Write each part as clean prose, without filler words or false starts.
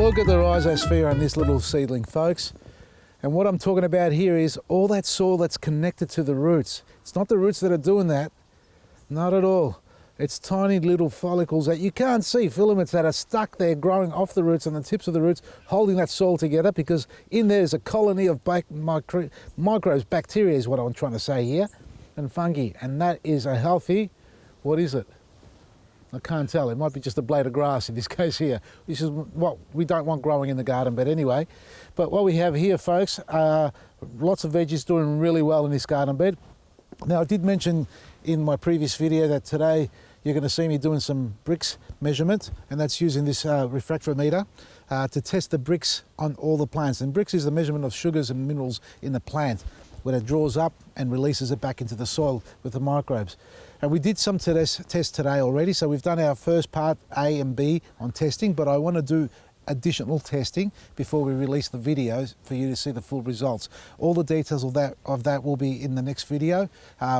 look at the rhizosphere on this little seedling, folks. And what I'm talking about here is all that soil that's connected to the roots. It's not the roots that are doing that, not at all. It's tiny little follicles that you can't see, filaments that are stuck there growing off the roots and the tips of the roots, holding that soil together, because in there is a colony of microbes, bacteria is what I'm trying to say here, and fungi. And that is a healthy, what is it? I can't tell. It might be just a blade of grass in this case here, which is what we don't want growing in the garden bed anyway. But what we have here, folks, lots of veggies doing really well in this garden bed. Now, I did mention in my previous video that today you're going to see me doing some Brix measurement, and that's using this refractometer to test the Brix on all the plants. And Brix is the measurement of sugars and minerals in the plant, when it draws up and releases it back into the soil with the microbes. And we did some tests today already, so we've done our first part A and B on testing, but I want to do additional testing before we release the videos for you to see the full results. All the details of that will be in the next video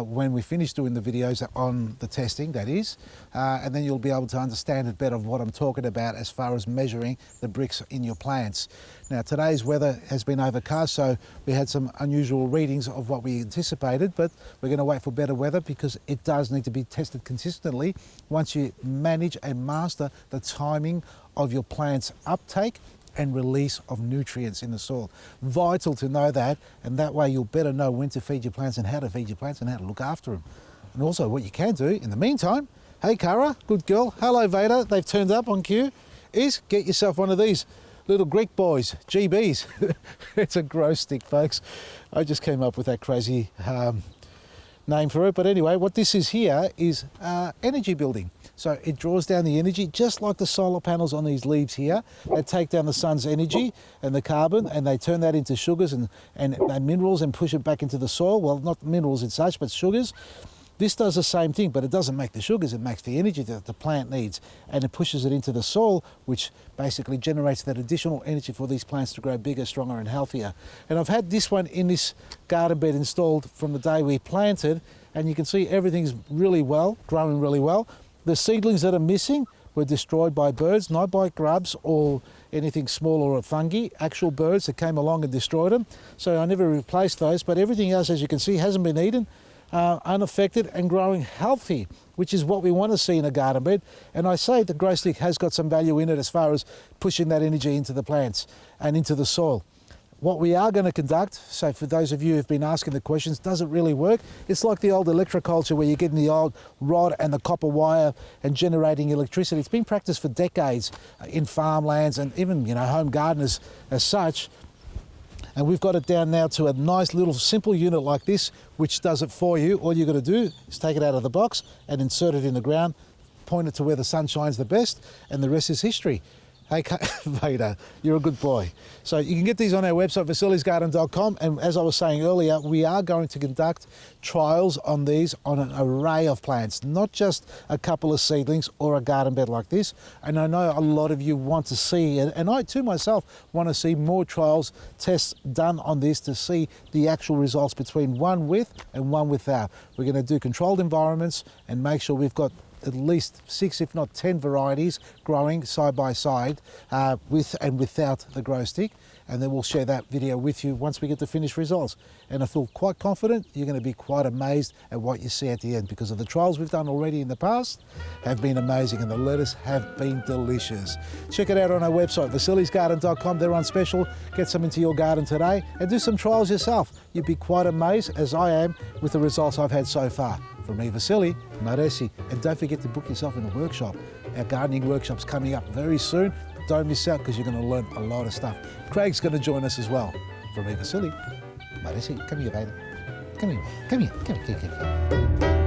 when we finish doing the videos on the testing, that is, and then you'll be able to understand it better of what I'm talking about as far as measuring the Brix in your plants. Now, today's weather has been overcast, so we had some unusual readings of what we anticipated, but we're going to wait for better weather because it does need to be tested consistently once you manage and master the timing of your plant's uptake and release of nutrients in the soil. Vital to know that, and that way you'll better know when to feed your plants and how to feed your plants and how to look after them. And also what you can do in the meantime, hey Cara, good girl, hello Veda, they've turned up on cue, is get yourself one of these little Greek boys, GBs. It's a grow stick, folks. I just came up with that crazy name for it, but anyway, what this is here is energy building. So it draws down the energy just like the solar panels on these leaves here. They take down the sun's energy and the carbon, and they turn that into sugars and minerals and push it back into the soil. Well, not minerals and such, but sugars. This does the same thing, but it doesn't make the sugars, it makes the energy that the plant needs, and it pushes it into the soil, which basically generates that additional energy for these plants to grow bigger, stronger and healthier. And I've had this one in this garden bed installed from the day we planted, and you can see everything's really well, growing really well. The seedlings that are missing were destroyed by birds, not by grubs or anything small or fungi, actual birds that came along and destroyed them. So I never replaced those, but everything else, as you can see, hasn't been eaten. Unaffected and growing healthy, which is what we want to see in a garden bed. And I say the grow stick has got some value in it as far as pushing that energy into the plants and into the soil. What we are going to conduct, so for those of you who've been asking the questions, does it really work? It's like the old electroculture where you're getting the old rod and the copper wire and generating electricity. It's been practiced for decades in farmlands and even, home gardeners as such. And we've got it down now to a nice little simple unit like this, which does it for you. All you've got to do is take it out of the box and insert it in the ground, point it to where the sun shines the best, and the rest is history. Hey, Vader, you're a good boy. So you can get these on our website, vasilisgarden.com. And as I was saying earlier, we are going to conduct trials on these on an array of plants, not just a couple of seedlings or a garden bed like this. And I know a lot of you want to see, and I too myself want to see more trials, tests done on this to see the actual results between one with and one without. We're going to do controlled environments and make sure we've got at least 6, if not 10 varieties growing side by side with and without the grow stick, and then we'll share that video with you once we get the finished results. And I feel quite confident you're going to be quite amazed at what you see at the end, because of the trials we've done already in the past have been amazing and the lettuce have been delicious. Check it out on our website, vasilisgarden.com. They're on special. Get some into your garden today and do some trials yourself. You'd be quite amazed, as I am, with the results I've had so far. From me, Vasili, Maresi, and don't forget to book yourself in a workshop. Our gardening workshop's coming up very soon. Don't miss out, because you're going to learn a lot of stuff. Craig's going to join us as well. From me, Vasili, Maresi, come here, Vader. Come here, come here, come here, come here.